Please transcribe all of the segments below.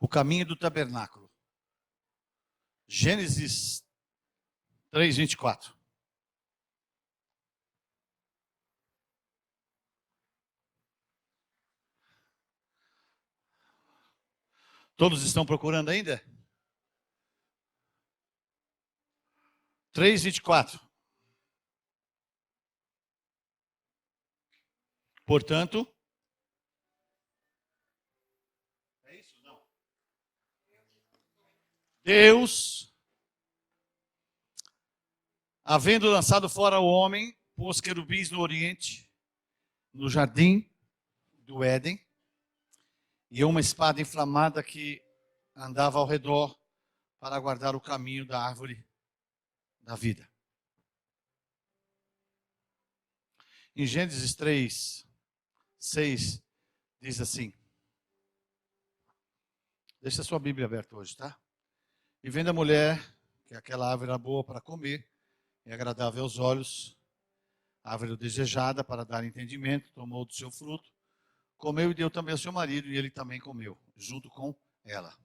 O caminho do tabernáculo. Gênesis 3:24. Todos estão procurando ainda? 3:24. Portanto, é isso? Não. Deus, havendo lançado fora o homem, pôs querubins no oriente, no jardim do Éden, e uma espada inflamada que andava ao redor para guardar o caminho da árvore da vida. Em Gênesis 3:6 diz assim, deixa a sua Bíblia aberta hoje, tá? E vendo a mulher que aquela árvore era boa para comer e agradável aos olhos, árvore desejada para dar entendimento, tomou do seu fruto, comeu e deu também ao seu marido, e ele também comeu, junto com ela.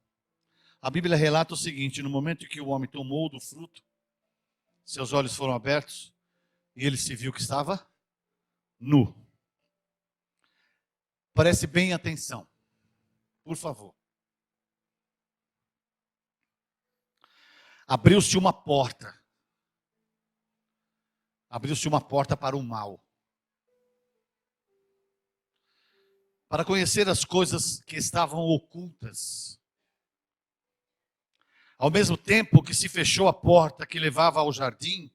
A Bíblia relata o seguinte: no momento em que o homem tomou do fruto, seus olhos foram abertos e ele se viu que estava nu. Preste bem atenção, por favor. Abriu-se uma porta. Abriu-se uma porta para o mal. Para conhecer as coisas que estavam ocultas. Ao mesmo tempo que se fechou a porta que levava ao jardim,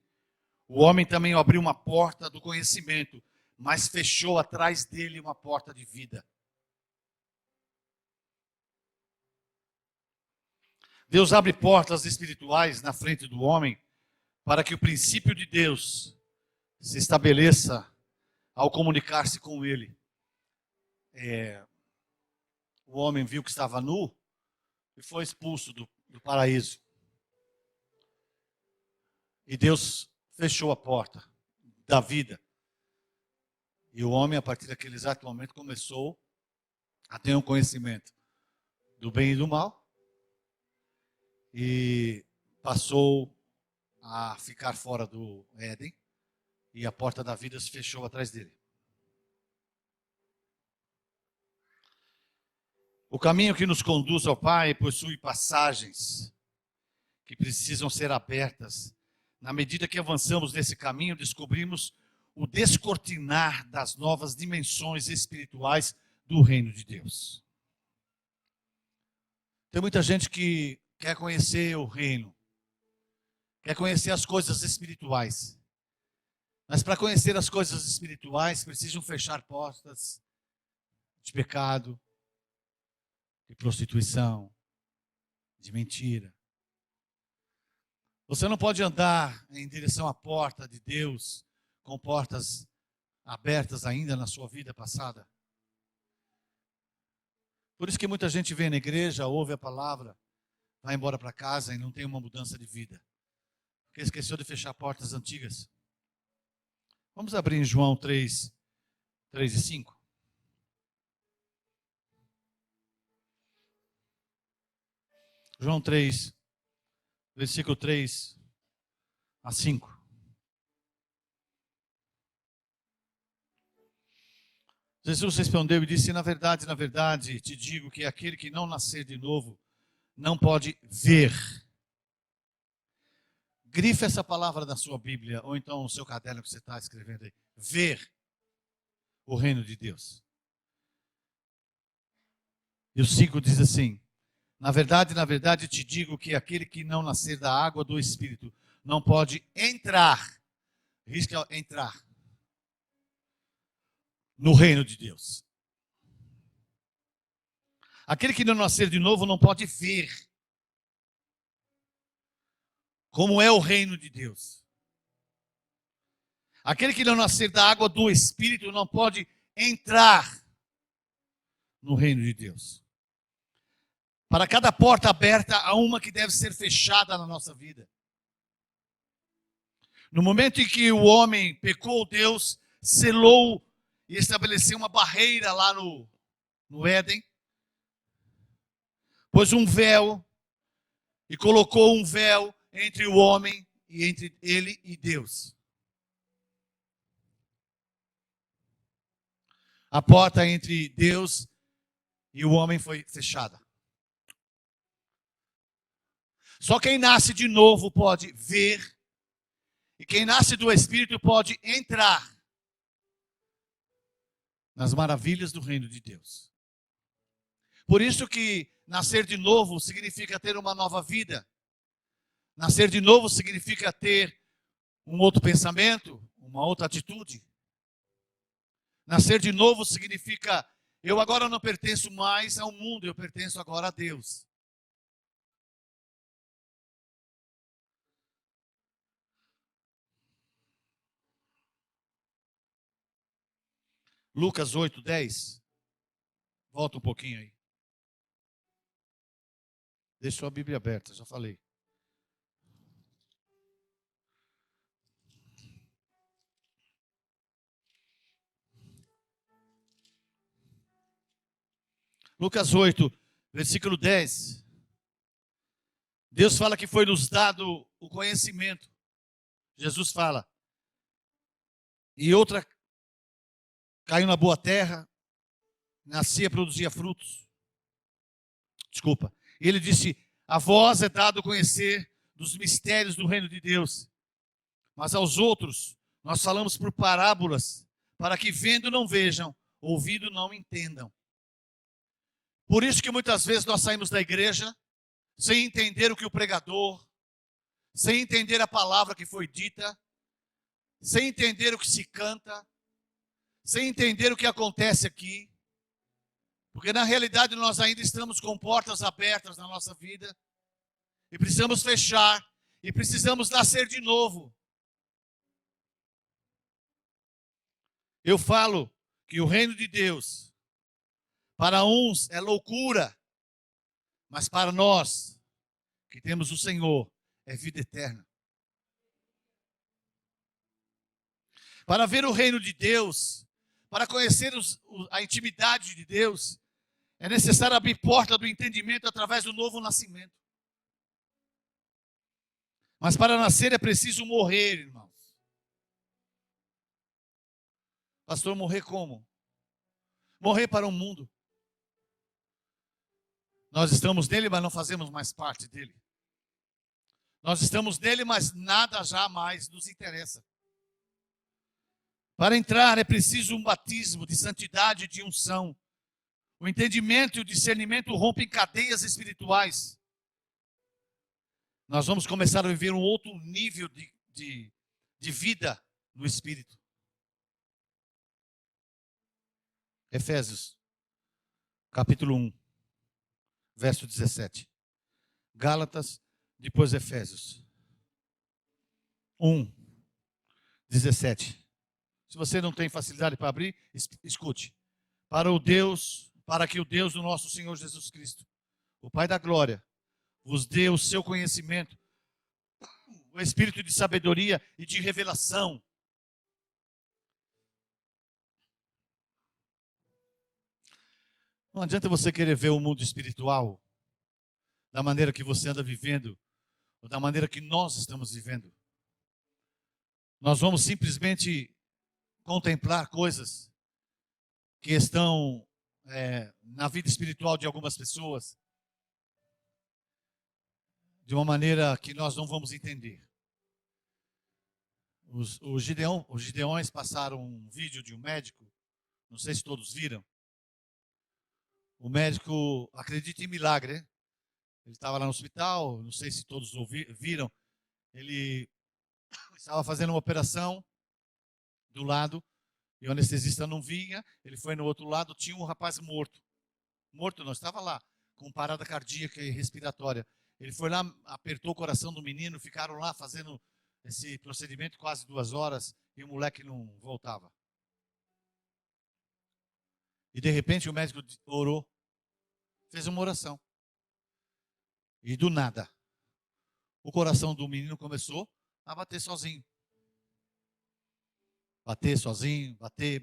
o homem também abriu uma porta do conhecimento, mas fechou atrás dele uma porta de vida. Deus abre portas espirituais na frente do homem para que o princípio de Deus se estabeleça ao comunicar-se com ele. O homem viu que estava nu e foi expulso do paraíso. E Deus fechou a porta da vida. E o homem, a partir daquele exato momento, começou a ter um conhecimento do bem e do mal. E passou a ficar fora do Éden. E a porta da vida se fechou atrás dele. O caminho que nos conduz ao Pai possui passagens que precisam ser abertas. Na medida que avançamos nesse caminho, descobrimos o descortinar das novas dimensões espirituais do reino de Deus. Tem muita gente que quer conhecer o reino, quer conhecer as coisas espirituais. Mas para conhecer as coisas espirituais, precisam fechar portas de pecado, de prostituição, de mentira. Você não pode andar em direção à porta de Deus com portas abertas ainda na sua vida passada. Por isso que muita gente vem na igreja, ouve a palavra, vai embora para casa e não tem uma mudança de vida. Porque esqueceu de fechar portas antigas. Vamos abrir em João 3:5. João 3, versículo 3 a 5. Jesus respondeu e disse: na verdade, te digo que aquele que não nascer de novo não pode ver. Grife essa palavra da sua Bíblia, ou então no seu caderno que você está escrevendo aí. Ver o reino de Deus. E o 5 diz assim: na verdade, te digo que aquele que não nascer da água do Espírito não pode entrar, risca entrar, no reino de Deus. Aquele que não nascer de novo não pode ver como é o reino de Deus. Aquele que não nascer da água do Espírito não pode entrar no reino de Deus. Para cada porta aberta, há uma que deve ser fechada na nossa vida. No momento em que o homem pecou, Deus selou e estabeleceu uma barreira lá no Éden, pôs um véu e colocou um véu entre o homem e entre ele e Deus. A porta entre Deus e o homem foi fechada. Só quem nasce de novo pode ver, e quem nasce do Espírito pode entrar nas maravilhas do reino de Deus. Por isso que nascer de novo significa ter uma nova vida. Nascer de novo significa ter um outro pensamento, uma outra atitude. Nascer de novo significa, eu agora não pertenço mais ao mundo, eu pertenço agora a Deus. Lucas 8:10. Volta um pouquinho aí. Deixa a Bíblia aberta, já falei. Lucas 8, versículo 10. Deus fala que foi nos dado o conhecimento. Jesus fala. E outra caiu na boa terra, nascia, produzia frutos. Desculpa. E ele disse, a vós é dado conhecer dos mistérios do reino de Deus. Mas aos outros, nós falamos por parábolas, para que vendo não vejam, ouvindo não entendam. Por isso que muitas vezes nós saímos da igreja sem entender o que o pregador, sem entender a palavra que foi dita, sem entender o que se canta, sem entender o que acontece aqui. Porque na realidade nós ainda estamos com portas abertas na nossa vida e precisamos fechar e precisamos nascer de novo. Eu falo que o reino de Deus para uns é loucura, mas para nós que temos o Senhor é vida eterna. Para ver o reino de Deus, para conhecer a intimidade de Deus, é necessário abrir porta do entendimento através do novo nascimento. Mas para nascer é preciso morrer, irmãos. Pastor, morrer como? Morrer para o mundo. Nós estamos nele, mas não fazemos mais parte dele. Nós estamos nele, mas nada jamais nos interessa. Para entrar é preciso um batismo de santidade e de unção. O entendimento e o discernimento rompem cadeias espirituais. Nós vamos começar a viver um outro nível de vida no Espírito. Efésios, capítulo 1, verso 17. Gálatas, depois Efésios. 1, 17. Se você não tem facilidade para abrir, escute. Para que o Deus do nosso Senhor Jesus Cristo, o Pai da glória, vos dê o seu conhecimento, o espírito de sabedoria e de revelação. Não adianta você querer ver o mundo espiritual da maneira que você anda vivendo, ou da maneira que nós estamos vivendo. Nós vamos simplesmente contemplar coisas que estão na vida espiritual de algumas pessoas de uma maneira que nós não vamos entender. Os Gideões passaram um vídeo de um médico, não sei se todos viram. O médico acredita em milagre, né? Ele estava lá no hospital, não sei se todos viram. Ele estava fazendo uma operação do lado e o anestesista não vinha. Ele foi no outro lado, tinha um rapaz morto. Morto não, estava lá, com parada cardíaca e respiratória. Ele foi lá, apertou o coração do menino, ficaram lá fazendo esse procedimento quase 2 horas e o moleque não voltava. E de repente o médico orou, fez uma oração. E do nada, o coração do menino começou a bater sozinho. Bater sozinho, bater.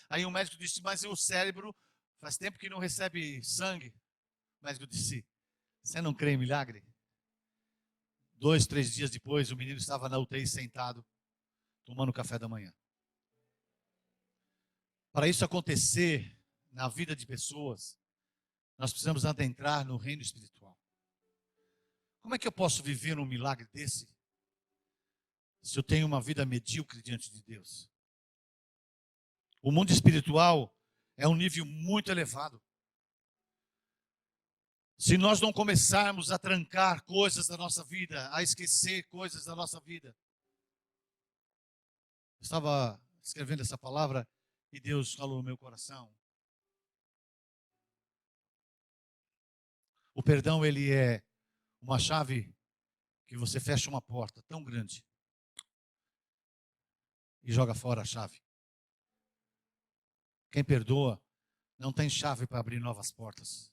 Aí o médico disse, mas o cérebro faz tempo que não recebe sangue. O médico disse: você não crê em milagre? 2, 3 dias depois, o menino estava na UTI sentado, tomando café da manhã. Para isso acontecer na vida de pessoas, nós precisamos adentrar no reino espiritual. Como é que eu posso viver um milagre desse se eu tenho uma vida medíocre diante de Deus? O mundo espiritual é um nível muito elevado. Se nós não começarmos a trancar coisas da nossa vida, a esquecer coisas da nossa vida. Eu estava escrevendo essa palavra e Deus falou no meu coração. O perdão, ele é uma chave que você fecha uma porta tão grande e joga fora a chave. Quem perdoa não tem chave para abrir novas portas.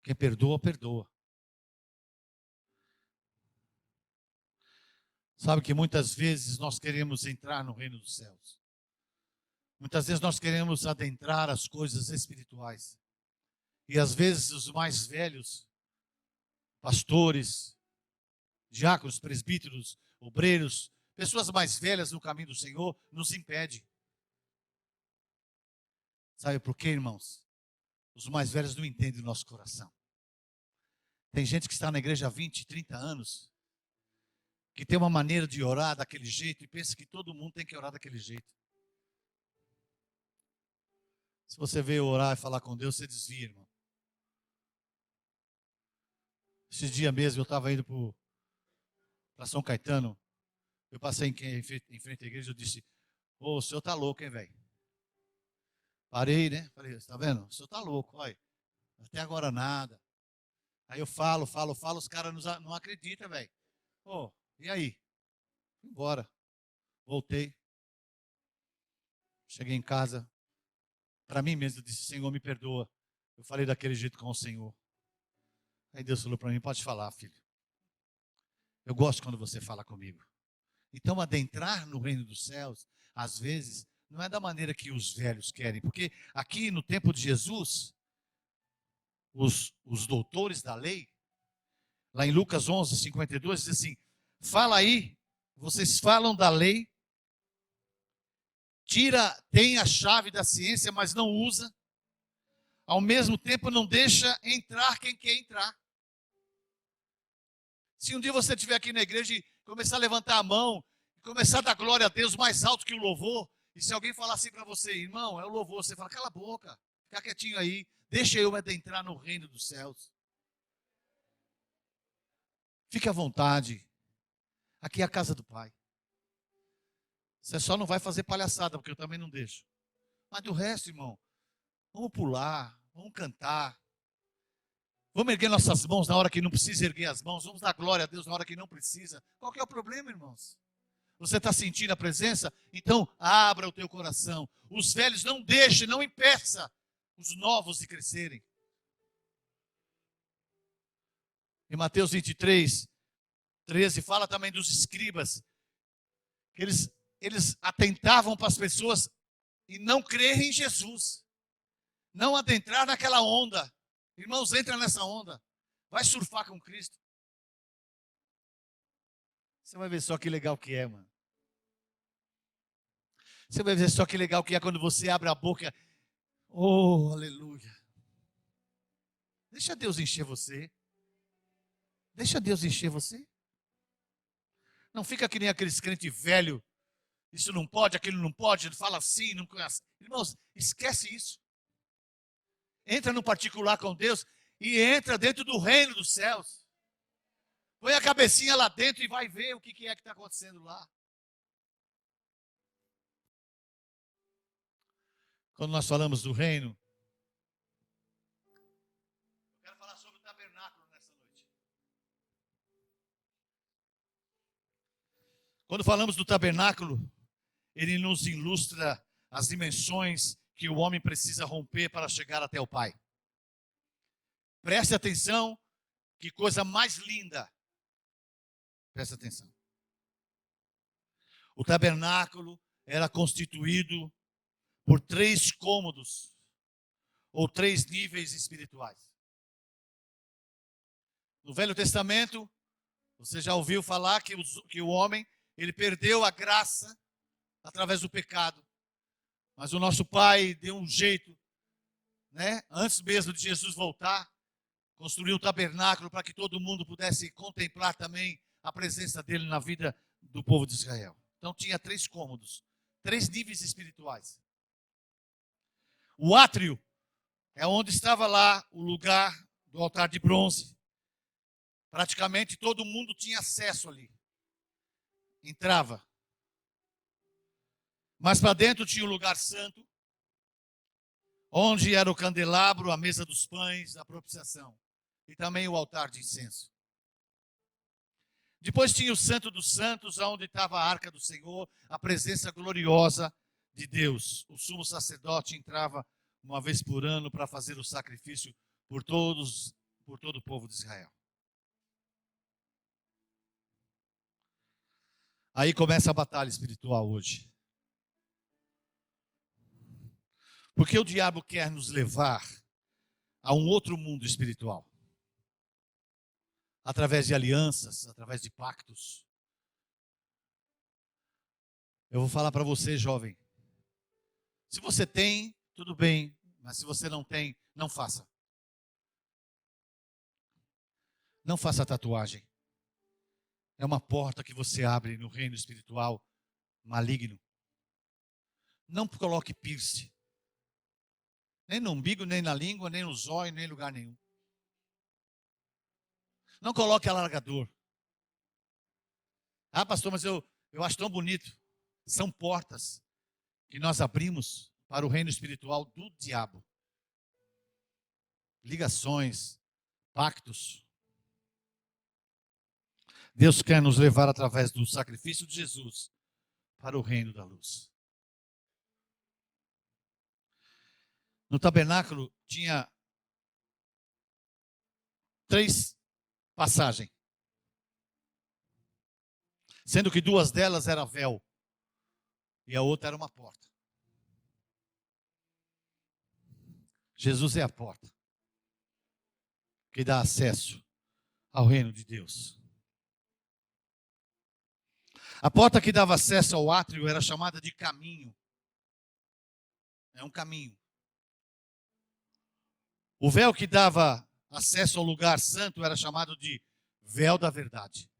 Quem perdoa, perdoa. Sabe que muitas vezes nós queremos entrar no reino dos céus. Muitas vezes nós queremos adentrar as coisas espirituais. E às vezes os mais velhos, pastores, diáconos, presbíteros, obreiros, pessoas mais velhas no caminho do Senhor, nos impedem. Sabe por quê, irmãos? Os mais velhos não entendem o nosso coração. Tem gente que está na igreja há 20, 30 anos, que tem uma maneira de orar daquele jeito e pensa que todo mundo tem que orar daquele jeito. Se você veio orar e falar com Deus, você desvia, irmão. Esse dia mesmo eu estava indo para São Caetano, eu passei em frente à igreja, eu disse: ô, o senhor está louco, hein, velho? Parei, né? Falei: está vendo? O senhor está louco, olha. Até agora nada. Aí eu falo, os caras não acreditam, velho. Pô, e aí? Fui embora. Voltei. Cheguei em casa. Para mim mesmo, eu disse: Senhor, me perdoa. Eu falei daquele jeito com o Senhor. Aí Deus falou para mim: pode falar, filho. Eu gosto quando você fala comigo. Então, adentrar no reino dos céus, às vezes, não é da maneira que os velhos querem. Porque aqui no tempo de Jesus, os doutores da lei, lá em Lucas 11, 52, diz assim: fala aí, vocês falam da lei, tem a chave da ciência, mas não usa. Ao mesmo tempo, não deixa entrar quem quer entrar. Se um dia você estiver aqui na igreja e começar a levantar a mão, e começar a dar glória a Deus mais alto que o louvor, e se alguém falar assim para você: irmão, é o louvor, você fala: cala a boca, fica quietinho aí, deixa eu adentrar no reino dos céus. Fique à vontade. Aqui é a casa do Pai. Você só não vai fazer palhaçada, porque eu também não deixo. Mas do resto, irmão, vamos pular, vamos cantar. Vamos erguer nossas mãos na hora que não precisa erguer as mãos. Vamos dar glória a Deus na hora que não precisa. Qual que é o problema, irmãos? Você está sentindo a presença? Então, abra o teu coração. Os velhos não deixem, não impeça os novos de crescerem. Em Mateus 23, 13, fala também dos escribas. Que eles atentavam para as pessoas e não crerem em Jesus. Não adentrar naquela onda. Irmãos, entra nessa onda. Vai surfar com Cristo. Você vai ver só que legal que é, mano. Você vai ver só que legal que é quando você abre a boca. Oh, aleluia. Deixa Deus encher você. Deixa Deus encher você. Não fica que nem aqueles crentes velhos. Isso não pode, aquilo não pode. Fala assim, não conhece. Irmãos, esquece isso. Entra no particular com Deus e entra dentro do reino dos céus. Põe a cabecinha lá dentro e vai ver o que é que está acontecendo lá. Quando nós falamos do reino, eu quero falar sobre o tabernáculo nessa noite. Quando falamos do tabernáculo, ele nos ilustra as dimensões que o homem precisa romper para chegar até o Pai. Preste atenção, que coisa mais linda. Preste atenção. O tabernáculo era constituído por 3 cômodos, ou 3 níveis espirituais. No Velho Testamento, você já ouviu falar que o homem, ele perdeu a graça através do pecado. Mas o nosso Pai deu um jeito, né? Antes mesmo de Jesus voltar, construiu um tabernáculo para que todo mundo pudesse contemplar também a presença dele na vida do povo de Israel. Então tinha 3 cômodos, 3 níveis espirituais. O átrio é onde estava lá o lugar do altar de bronze. Praticamente todo mundo tinha acesso ali. Entrava. Mas para dentro tinha o lugar santo, onde era o candelabro, a mesa dos pães, a propiciação. E também o altar de incenso. Depois tinha o Santo dos Santos, onde estava a Arca do Senhor, a presença gloriosa de Deus. O sumo sacerdote entrava uma vez por ano para fazer o sacrifício por todo o povo de Israel. Aí começa a batalha espiritual hoje. Porque o diabo quer nos levar a um outro mundo espiritual. Através de alianças, através de pactos. Eu vou falar para você, jovem. Se você tem, tudo bem. Mas se você não tem, não faça. Não faça tatuagem. É uma porta que você abre no reino espiritual maligno. Não coloque piercing. Nem no umbigo, nem na língua, nem no zóio, nem em lugar nenhum. Não coloque alargador. Ah, pastor, mas eu acho tão bonito. São portas que nós abrimos para o reino espiritual do diabo. Ligações, pactos. Deus quer nos levar através do sacrifício de Jesus para o reino da luz. No tabernáculo tinha 3 passagens. Sendo que 2 delas eram véu. E a outra era uma porta. Jesus é a porta que dá acesso ao reino de Deus. A porta que dava acesso ao átrio era chamada de caminho. É um caminho. O véu que dava acesso ao lugar santo era chamado de véu da verdade.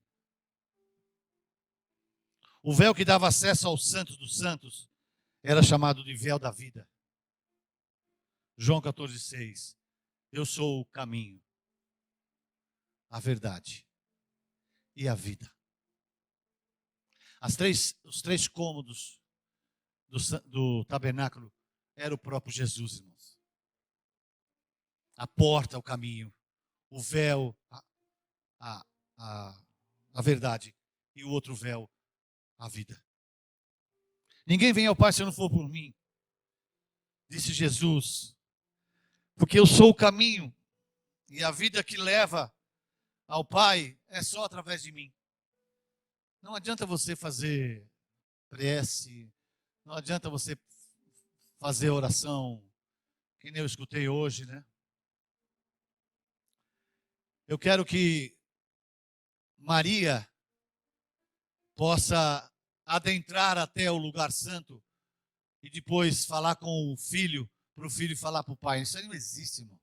O véu que dava acesso ao Santo dos Santos era chamado de véu da vida. João 14,6. Eu sou o caminho, a verdade e a vida. Os 3 cômodos do tabernáculo era o próprio Jesus, irmãos. A porta, o caminho, o véu, a verdade, e o outro véu, a vida. Ninguém vem ao Pai se não for por mim, disse Jesus, porque eu sou o caminho, e a vida que leva ao Pai é só através de mim. Não adianta você fazer prece, não adianta você fazer oração, que nem eu escutei hoje, né? Eu quero que Maria possa adentrar até o lugar santo e depois falar com o filho, para o filho falar para o pai. Isso aí não existe, irmão.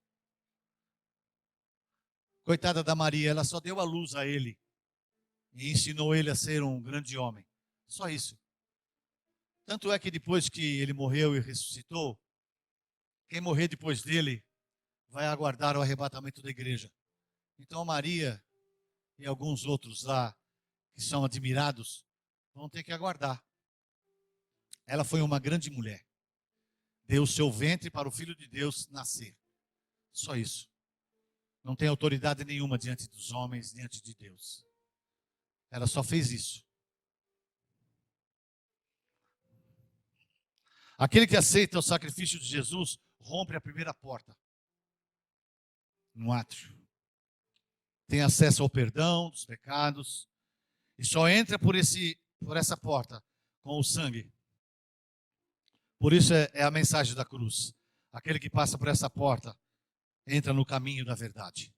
Coitada da Maria, ela só deu a luz a ele e ensinou ele a ser um grande homem. Só isso. Tanto é que depois que ele morreu e ressuscitou, quem morrer depois dele vai aguardar o arrebatamento da igreja. Então Maria e alguns outros lá que são admirados vão ter que aguardar. Ela foi uma grande mulher. Deu o seu ventre para o Filho de Deus nascer. Só isso. Não tem autoridade nenhuma diante dos homens, diante de Deus. Ela só fez isso. Aquele que aceita o sacrifício de Jesus rompe a primeira porta no átrio. Tem acesso ao perdão dos pecados e só entra por essa porta com o sangue. Por isso é a mensagem da cruz. Aquele que passa por essa porta entra no caminho da verdade.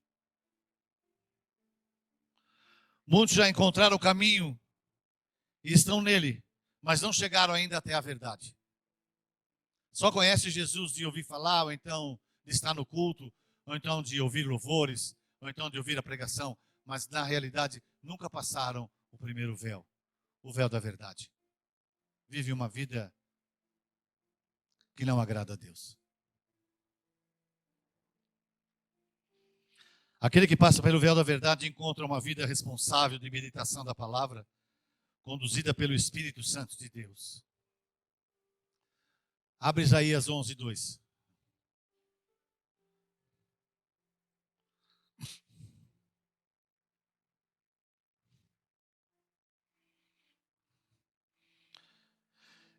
Muitos já encontraram o caminho e estão nele, mas não chegaram ainda até a verdade. Só conhece Jesus de ouvir falar, ou então de estar no culto, ou então de ouvir louvores, ou então de ouvir a pregação, mas na realidade nunca passaram o primeiro véu, o véu da verdade. Vive uma vida que não agrada a Deus. Aquele que passa pelo véu da verdade encontra uma vida responsável de meditação da palavra, conduzida pelo Espírito Santo de Deus. Abre Isaías 11:2.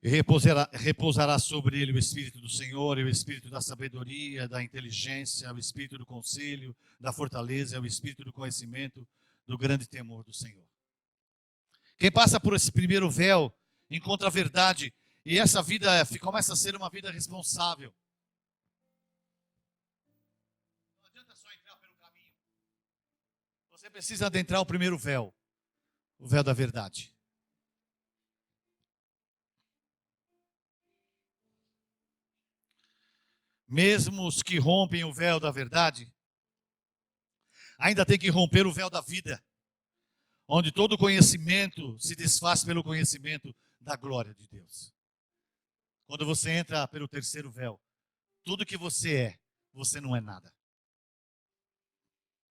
E repousará sobre ele o Espírito do Senhor, e o Espírito da sabedoria, da inteligência, o Espírito do conselho, da fortaleza, o Espírito do conhecimento, do grande temor do Senhor. Quem passa por esse primeiro véu encontra a verdade, e essa vida começa a ser uma vida responsável. Não adianta só entrar pelo caminho. Você precisa adentrar o primeiro véu, o véu da verdade. Mesmo os que rompem o véu da verdade, ainda tem que romper o véu da vida, onde todo conhecimento se desfaz pelo conhecimento da glória de Deus. Quando você entra pelo terceiro véu, tudo que você não é nada.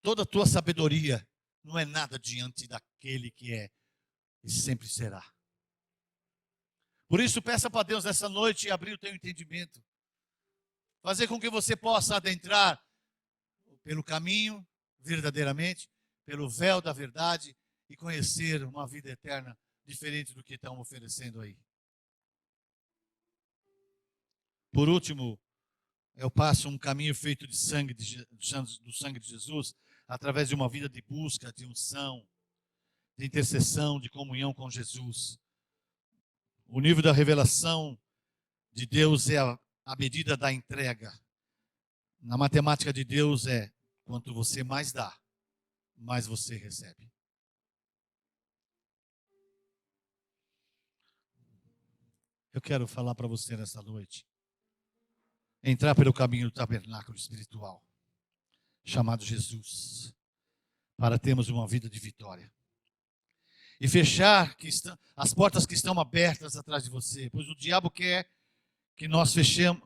Toda a tua sabedoria não é nada diante daquele que é e sempre será. Por isso, peça para Deus nessa noite abrir o teu entendimento. Fazer com que você possa adentrar pelo caminho, verdadeiramente, pelo véu da verdade e conhecer uma vida eterna diferente do que estão oferecendo aí. Por último, eu passo um caminho feito de sangue do sangue de Jesus, através de uma vida de busca, de unção, de intercessão, de comunhão com Jesus. O nível da revelação de Deus é a medida da entrega. Na matemática de Deus é quanto você mais dá, mais você recebe. Eu quero falar para você nessa noite. Entrar pelo caminho do tabernáculo espiritual, chamado Jesus, para termos uma vida de vitória. E fechar as portas que estão abertas atrás de você, pois o diabo quer que nós fechemos,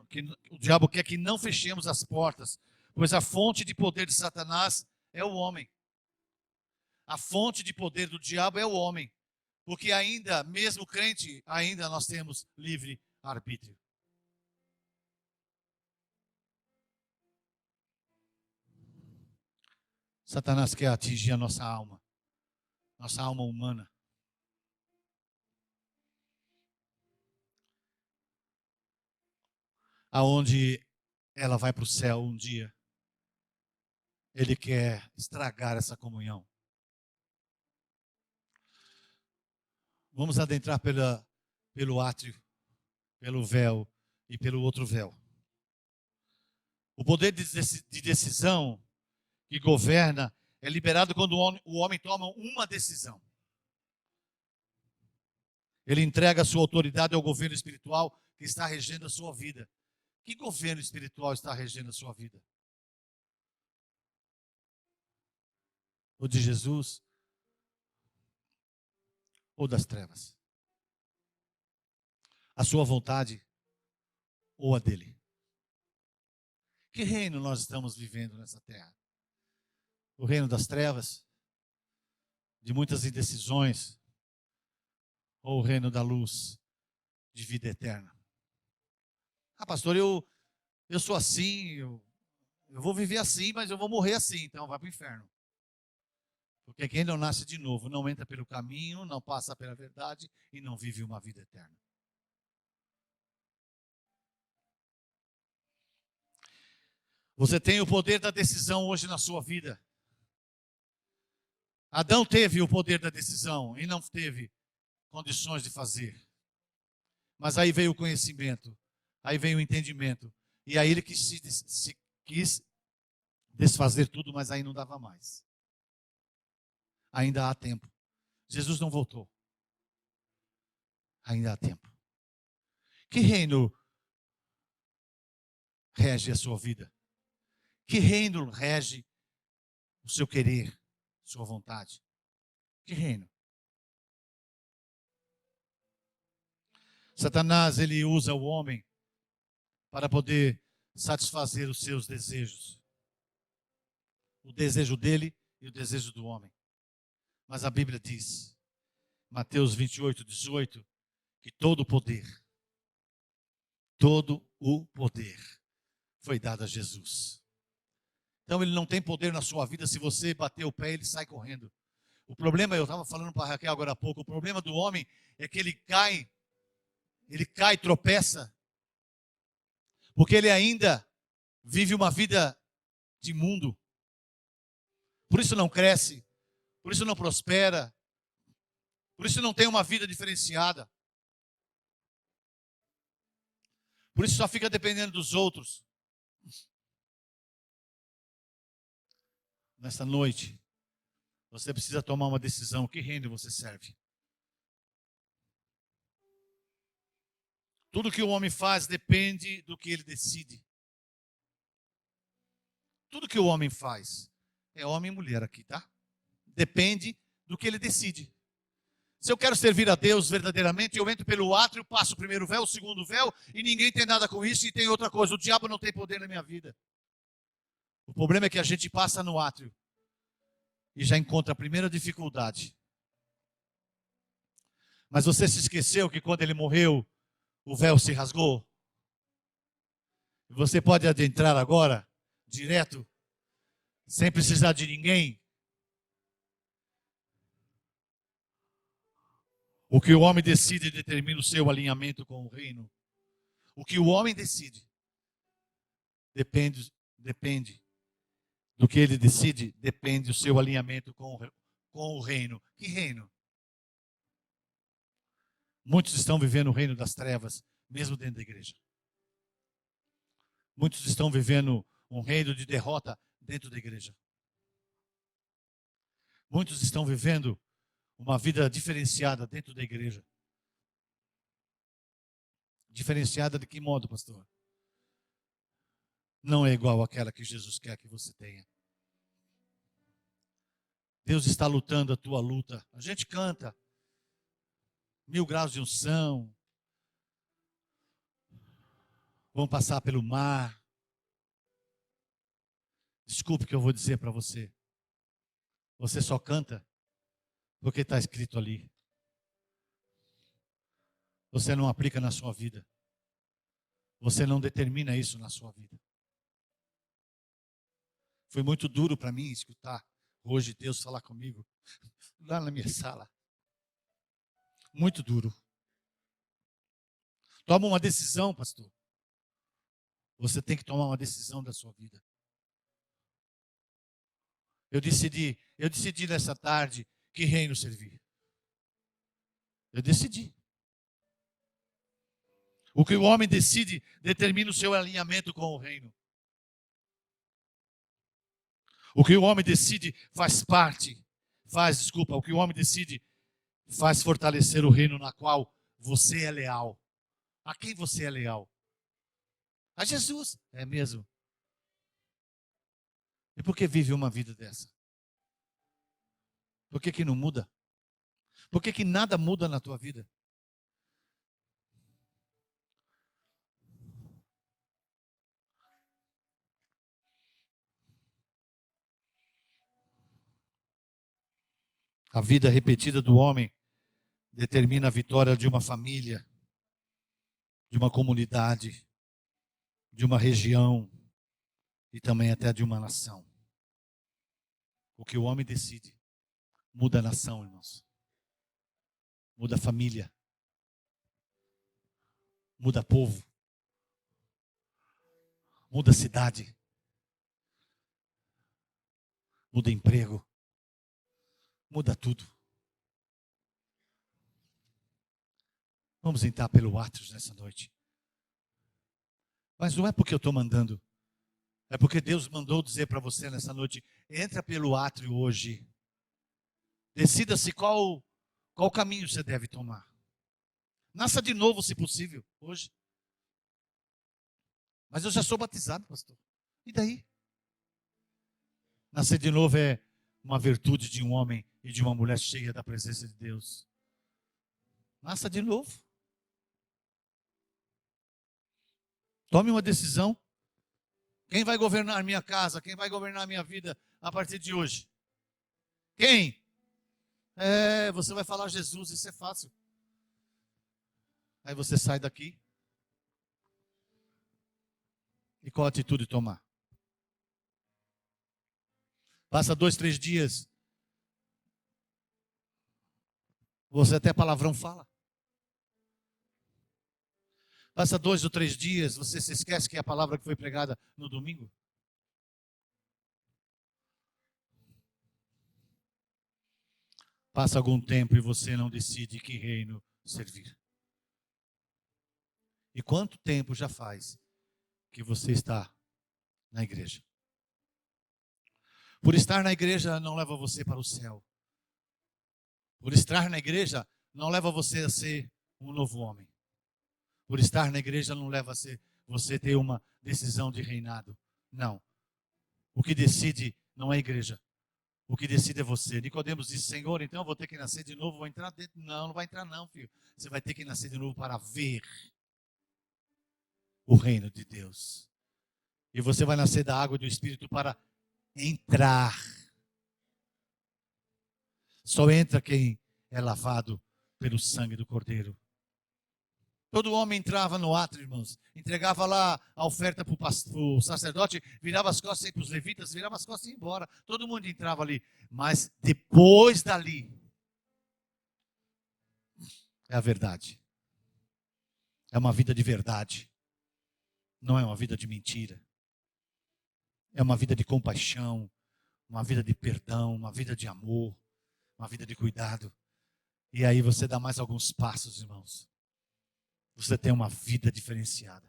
o diabo quer que não fechemos as portas, pois a fonte de poder de Satanás é o homem. A fonte de poder do diabo é o homem, porque ainda, mesmo crente, ainda nós temos livre arbítrio. Satanás quer atingir a nossa alma humana. Aonde ela vai para o céu um dia. Ele quer estragar essa comunhão. Vamos adentrar pelo átrio, pelo véu e pelo outro véu. O poder de decisão que governa é liberado quando o homem toma uma decisão. Ele entrega a sua autoridade ao governo espiritual que está regendo a sua vida. Que governo espiritual está regendo a sua vida? O de Jesus ou das trevas? A sua vontade ou a dele? Que reino nós estamos vivendo nessa terra? O reino das trevas, de muitas indecisões, ou o reino da luz, de vida eterna? Ah, pastor, eu sou assim, eu vou viver assim, mas eu vou morrer assim, então vai para o inferno. Porque quem não nasce de novo não entra pelo caminho, não passa pela verdade e não vive uma vida eterna. Você tem o poder da decisão hoje na sua vida. Adão teve o poder da decisão e não teve condições de fazer. Mas aí veio o conhecimento, aí veio o entendimento. E aí ele quis desfazer tudo, mas aí não dava mais. Ainda há tempo. Jesus não voltou. Ainda há tempo. Que reino rege a sua vida? Que reino rege o seu querer, sua vontade? Que reino? Satanás, ele usa o homem para poder satisfazer os seus desejos. O desejo dele e o desejo do homem. Mas a Bíblia diz, Mateus 28, 18, que todo o poder foi dado a Jesus. Então ele não tem poder na sua vida. Se você bater o pé, ele sai correndo. O problema, eu estava falando para a Raquel agora há pouco, o problema do homem é que ele cai, tropeça, porque ele ainda vive uma vida de mundo. Por isso não cresce, por isso não prospera, por isso não tem uma vida diferenciada. Por isso só fica dependendo dos outros. Nessa noite, você precisa tomar uma decisão. Que reino você serve? Tudo que o homem faz depende do que ele decide. Tudo que o homem faz, é homem e mulher aqui, tá? Depende do que ele decide. Se eu quero servir a Deus verdadeiramente, eu entro pelo átrio, passo o primeiro véu, o segundo véu, e ninguém tem nada com isso, e tem outra coisa, o diabo não tem poder na minha vida. O problema é que a gente passa no átrio e já encontra a primeira dificuldade. Mas você se esqueceu que quando ele morreu, o véu se rasgou? Você pode adentrar agora, direto, sem precisar de ninguém. O que o homem decide determina o seu alinhamento com o reino. O que o homem decide depende do que ele decide, depende do seu alinhamento com o reino. Que reino? Muitos estão vivendo o reino das trevas, mesmo dentro da igreja. Muitos estão vivendo um reino de derrota dentro da igreja. Muitos estão vivendo uma vida diferenciada dentro da igreja. Diferenciada de que modo, pastor? Não é igual àquela que Jesus quer que você tenha. Deus está lutando a tua luta. A gente canta 1000 graus de unção. Vão passar pelo mar. Desculpe o que eu vou dizer para você. Você só canta porque está escrito ali. Você não aplica na sua vida. Você não determina isso na sua vida. Foi muito duro para mim escutar hoje Deus falar comigo lá na minha sala. Muito duro. Toma uma decisão, pastor. Você tem que tomar uma decisão da sua vida. Eu decidi nessa tarde que reino servir. Eu decidi. O que o homem decide determina o seu alinhamento com o reino. O que o homem decide o que o homem decide faz fortalecer o reino na qual você é leal. A quem você é leal? A Jesus, é mesmo. E por que vive uma vida dessa? Por que não muda? Por que nada muda na tua vida? A vida repetida do homem determina a vitória de uma família, de uma comunidade, de uma região e também até de uma nação. O que o homem decide muda a nação, irmãos. Muda a família. Muda povo. Muda a cidade. Muda emprego. Muda tudo. Vamos entrar pelo átrio nessa noite. Mas não é porque eu estou mandando. É porque Deus mandou dizer para você nessa noite: entra pelo átrio hoje. Decida-se qual caminho você deve tomar. Nasça de novo, se possível, hoje. Mas eu já sou batizado, pastor. E daí? Nascer de novo é uma virtude de um homem e de uma mulher cheia da presença de Deus. Nasça de novo. Tome uma decisão. Quem vai governar a minha casa? Quem vai governar a minha vida a partir de hoje? Quem? Você vai falar Jesus, isso é fácil. Aí você sai daqui. E qual atitude tomar? Passa 2, 3 dias. Você até palavrão fala. Passa 2 ou 3 dias, você se esquece que é a palavra que foi pregada no domingo. Passa algum tempo e você não decide que reino servir. E quanto tempo já faz que você está na igreja? Por estar na igreja não leva você para o céu. Por estar na igreja não leva você a ser um novo homem. Por estar na igreja não leva a ser você ter uma decisão de reinado. Não. O que decide não é a igreja. O que decide é você. Nicodemos disse: Senhor, então eu vou ter que nascer de novo, vou entrar dentro. Não, não vai entrar não, filho. Você vai ter que nascer de novo para ver o reino de Deus. E você vai nascer da água e do Espírito para entrar. Só entra quem é lavado pelo sangue do Cordeiro. Todo homem entrava no átrio, irmãos, entregava lá a oferta para o sacerdote, virava as costas para os levitas, virava as costas e ia embora. Todo mundo entrava ali. Mas depois dali, é a verdade. É uma vida de verdade. Não é uma vida de mentira. É uma vida de compaixão, uma vida de perdão, uma vida de amor, uma vida de cuidado. E aí você dá mais alguns passos, irmãos. Você tem uma vida diferenciada.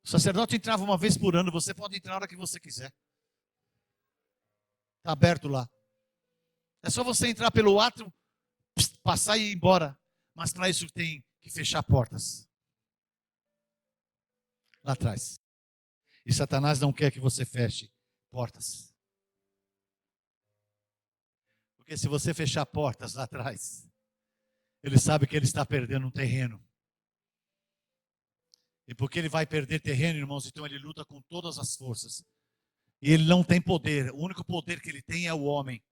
O sacerdote entrava uma vez por ano, você pode entrar a hora que você quiser. Está aberto lá. É só você entrar pelo átrio, passar e ir embora. Mas para isso tem que fechar portas. Lá atrás. E Satanás não quer que você feche portas. Porque se você fechar portas lá atrás, ele sabe que ele está perdendo um terreno. E porque ele vai perder terreno, irmãos, então ele luta com todas as forças. E ele não tem poder. O único poder que ele tem é o homem.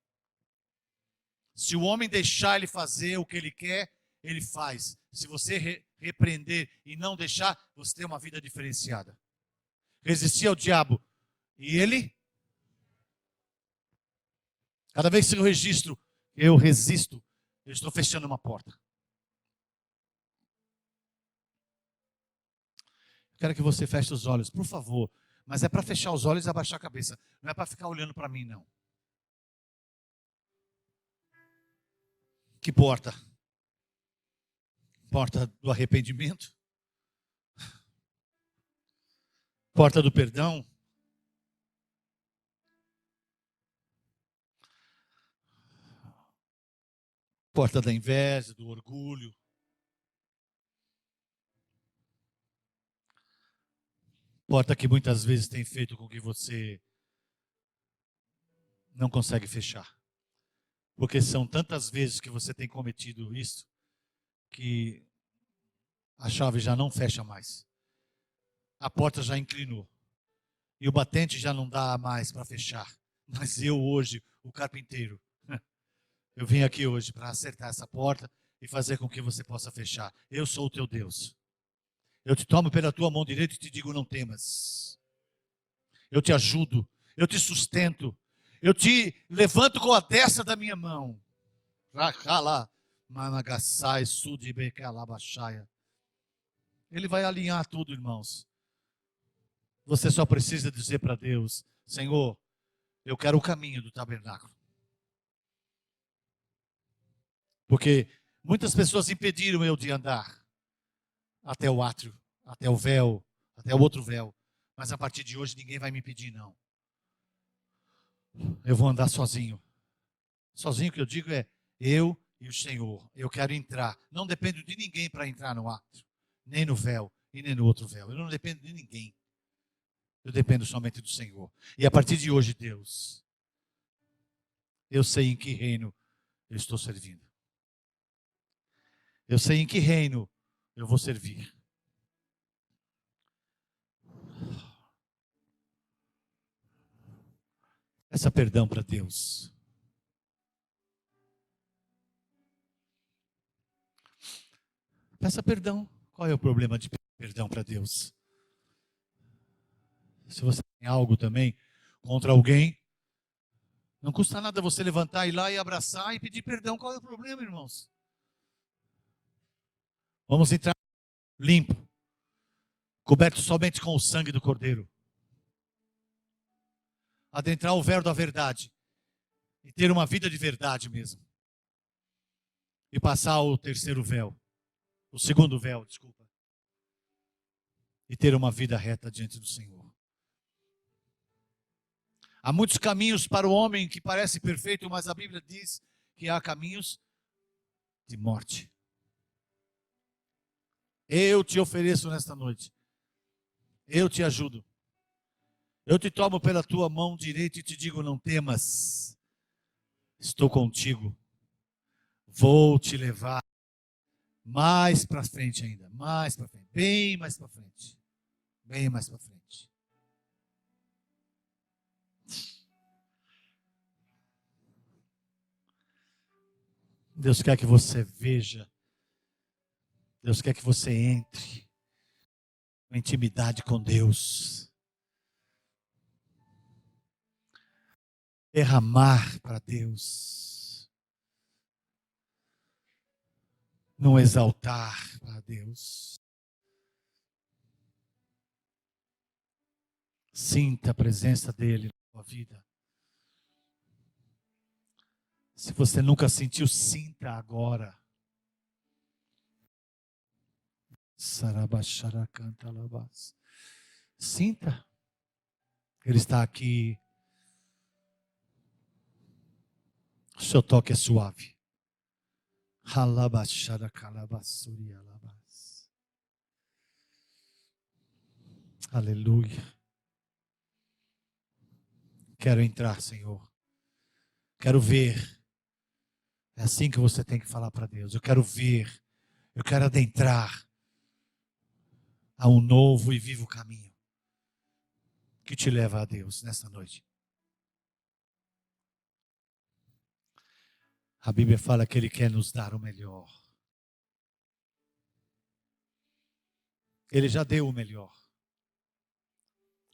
Se o homem deixar ele fazer o que ele quer, ele faz. Se você repreender e não deixar, você tem uma vida diferenciada. Resistir ao diabo. E ele? Cada vez que eu registro, eu resisto, eu estou fechando uma porta. Quero que você feche os olhos, por favor. Mas é para fechar os olhos e abaixar a cabeça. Não é para ficar olhando para mim, não. Que porta? Porta do arrependimento? Porta do perdão? Porta da inveja, do orgulho? Porta que muitas vezes tem feito com que você não consegue fechar. Porque são tantas vezes que você tem cometido isso, que a chave já não fecha mais. A porta já inclinou. E o batente já não dá mais para fechar. Mas eu hoje, o carpinteiro, eu vim aqui hoje para acertar essa porta e fazer com que você possa fechar. Eu sou o teu Deus. Eu te tomo pela tua mão direita e te digo: não temas. Eu te ajudo, eu te sustento, eu te levanto com a destra da minha mão. Ele vai alinhar tudo, irmãos. Você só precisa dizer para Deus: Senhor, eu quero o caminho do tabernáculo. Porque muitas pessoas impediram eu de andar até o átrio, até o véu, até o outro véu. Mas a partir de hoje ninguém vai me impedir, não. Eu vou andar sozinho. Sozinho que eu digo é eu e o Senhor. Eu quero entrar. Não dependo de ninguém para entrar no átrio, nem no véu e nem no outro véu. Eu não dependo de ninguém. Eu dependo somente do Senhor. E a partir de hoje, Deus, eu sei em que reino eu estou servindo. Eu sei em que reino eu vou servir. Peça perdão para Deus. Peça perdão. Qual é o problema de pedir perdão para Deus? Se você tem algo também contra alguém, não custa nada você levantar, ir lá e abraçar e pedir perdão. Qual é o problema, irmãos? Vamos entrar limpo, coberto somente com o sangue do Cordeiro. Adentrar o véu da verdade e ter uma vida de verdade mesmo. E passar o terceiro véu, o segundo véu, desculpa. E ter uma vida reta diante do Senhor. Há muitos caminhos para o homem que parece perfeito, mas a Bíblia diz que há caminhos de morte. Eu te ofereço nesta noite. Eu te ajudo. Eu te tomo pela tua mão direita e te digo: não temas. Estou contigo. Vou te levar mais para frente ainda. Mais para frente. Bem mais para frente. Bem mais para frente. Deus quer que você veja. Deus quer que você entre em intimidade com Deus. Derramar para Deus. Não exaltar para Deus. Sinta a presença dEle na sua vida. Se você nunca sentiu, sinta agora. Sinta. Ele está aqui. O seu toque é suave. Aleluia. Quero entrar, Senhor. Quero ver. É assim que você tem que falar para Deus. Eu quero ver. Eu quero adentrar a um novo e vivo caminho que te leva a Deus nesta noite. A Bíblia fala que Ele quer nos dar o melhor. Ele já deu o melhor.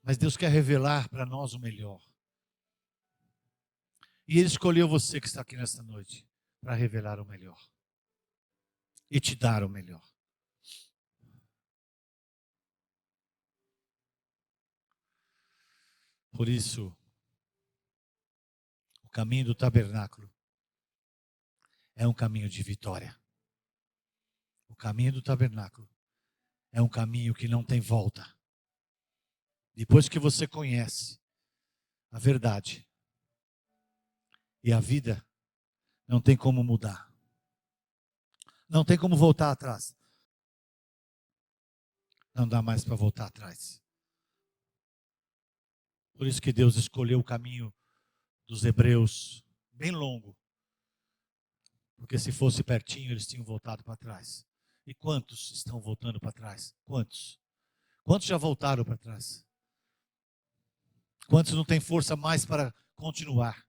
Mas Deus quer revelar para nós o melhor. E Ele escolheu você que está aqui nesta noite para revelar o melhor. E te dar o melhor. Por isso, o caminho do tabernáculo é um caminho de vitória. O caminho do tabernáculo é um caminho que não tem volta. Depois que você conhece a verdade e a vida, não tem como mudar. Não tem como voltar atrás. Não dá mais para voltar atrás. Por isso que Deus escolheu o caminho dos hebreus bem longo. Porque se fosse pertinho, eles tinham voltado para trás. E quantos estão voltando para trás? Quantos? Quantos já voltaram para trás? Quantos não têm força mais para continuar?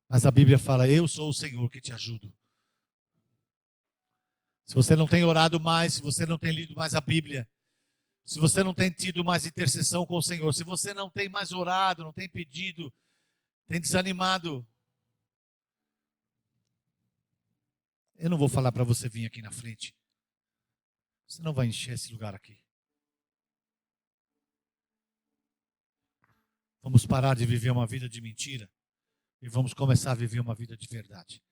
Mas a Bíblia fala: eu sou o Senhor que te ajudo. Se você não tem orado mais, se você não tem lido mais a Bíblia, se você não tem tido mais intercessão com o Senhor, se você não tem mais orado, não tem pedido, tem desanimado, eu não vou falar para você vir aqui na frente. Você não vai encher esse lugar aqui. Vamos parar de viver uma vida de mentira e vamos começar a viver uma vida de verdade.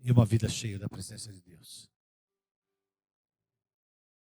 E uma vida cheia da presença de Deus.